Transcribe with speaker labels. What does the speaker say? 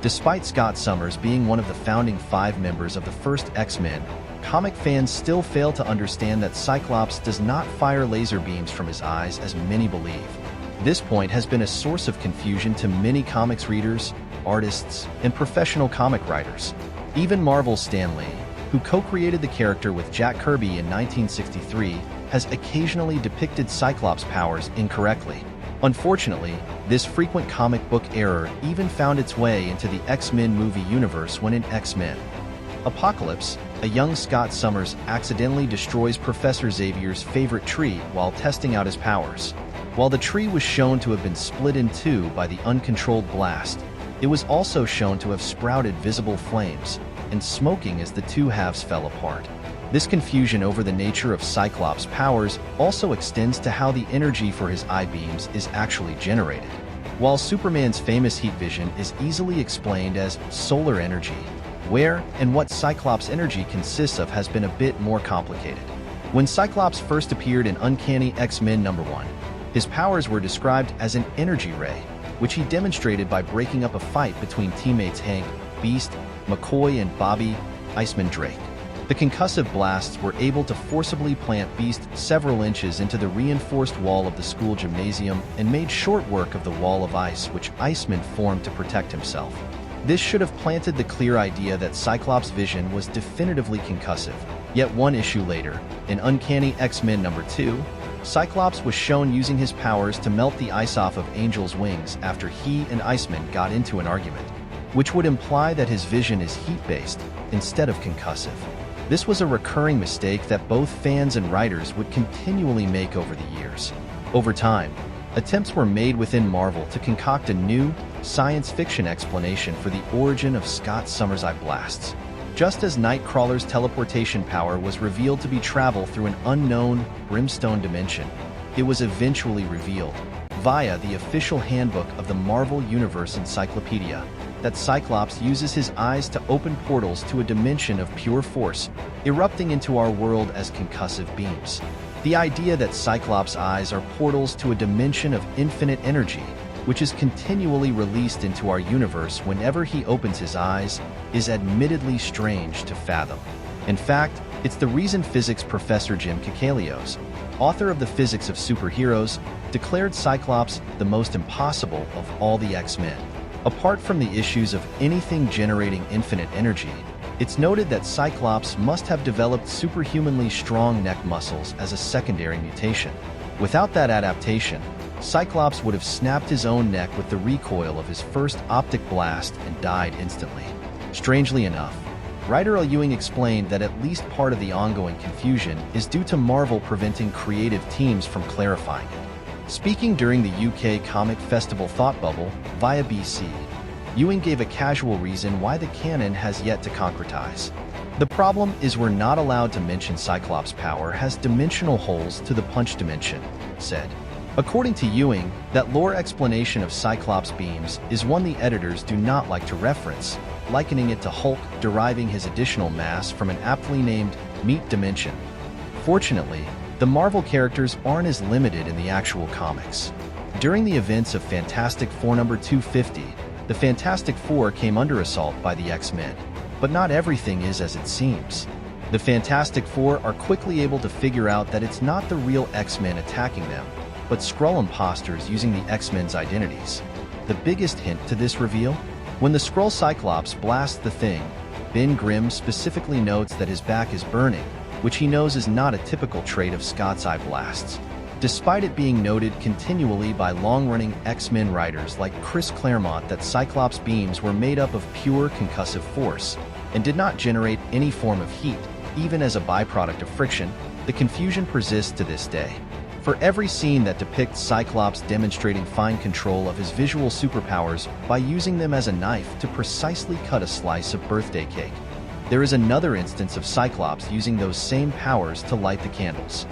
Speaker 1: Despite Scott Summers being one of the founding 5 members of the first X-Men, comic fans still fail to understand that Cyclops does not fire laser beams from his eyes as many believe. This point has been a source of confusion to many comics readers, artists, and professional comic writers. Even Marvel's Stan Lee, who co-created the character with Jack Kirby in 1963, has occasionally depicted Cyclops' powers incorrectly. Unfortunately, this frequent comic book error even found its way into the X-Men movie universe when in X-Men Apocalypse, a young Scott Summers accidentally destroys Professor Xavier's favorite tree while testing out his powers. While the tree was shown to have been split in two by the uncontrolled blast, it was also shown to have sprouted visible flames and smoking as the two halves fell apart. This confusion over the nature of Cyclops' powers also extends to how the energy for his eye beams is actually generated. While Superman's famous heat vision is easily explained as solar energy, where and what Cyclops' energy consists of has been a bit more complicated. When Cyclops first appeared in Uncanny X-Men #1, his powers were described as an energy ray, which he demonstrated by breaking up a fight between teammates Hank, Beast, McCoy, and Bobby, Iceman Drake. The concussive blasts were able to forcibly plant Beast several inches into the reinforced wall of the school gymnasium and made short work of the wall of ice which Iceman formed to protect himself. This should have planted the clear idea that Cyclops' vision was definitively concussive. Yet one issue later, in Uncanny X-Men #2, Cyclops was shown using his powers to melt the ice off of Angel's wings after he and Iceman got into an argument, which would imply that his vision is heat-based instead of concussive. This was a recurring mistake that both fans and writers would continually make over the years. Over time, attempts were made within Marvel to concoct a new, science fiction explanation for the origin of Scott Summers' eye blasts. Just as Nightcrawler's teleportation power was revealed to be travel through an unknown, brimstone dimension, it was eventually revealed, via the official handbook of the Marvel Universe Encyclopedia, that Cyclops uses his eyes to open portals to a dimension of pure force, erupting into our world as concussive beams. The idea that Cyclops' eyes are portals to a dimension of infinite energy, which is continually released into our universe whenever he opens his eyes, is admittedly strange to fathom. In fact, it's the reason physics professor Jim Kakalios, author of The Physics of Superheroes, declared Cyclops the most impossible of all the X-Men. Apart from the issues of anything generating infinite energy, it's noted that Cyclops must have developed superhumanly strong neck muscles as a secondary mutation. Without that adaptation, Cyclops would have snapped his own neck with the recoil of his first optic blast and died instantly. Strangely enough, writer Al Ewing explained that at least part of the ongoing confusion is due to Marvel preventing creative teams from clarifying it. Speaking during the UK Comic Festival Thought Bubble via BC, Ewing gave a casual reason why the canon has yet to concretize. The problem is we're not allowed to mention Cyclops' power has dimensional holes to the punch dimension, said. According to Ewing, that lore explanation of Cyclops' beams is one the editors do not like to reference, likening it to Hulk deriving his additional mass from an aptly named meat dimension. Fortunately, the Marvel characters aren't as limited in the actual comics. During the events of Fantastic Four #250, the Fantastic Four came under assault by the X-Men. But not everything is as it seems. The Fantastic Four are quickly able to figure out that it's not the real X-Men attacking them, but Skrull imposters using the X-Men's identities. The biggest hint to this reveal? When the Skrull Cyclops blasts the Thing, Ben Grimm specifically notes that his back is burning, which he knows is not a typical trait of Scott's eye blasts. Despite it being noted continually by long-running X-Men writers like Chris Claremont that Cyclops' beams were made up of pure concussive force and did not generate any form of heat, even as a byproduct of friction, the confusion persists to this day. For every scene that depicts Cyclops demonstrating fine control of his visual superpowers by using them as a knife to precisely cut a slice of birthday cake, there is another instance of Cyclops using those same powers to light the candles.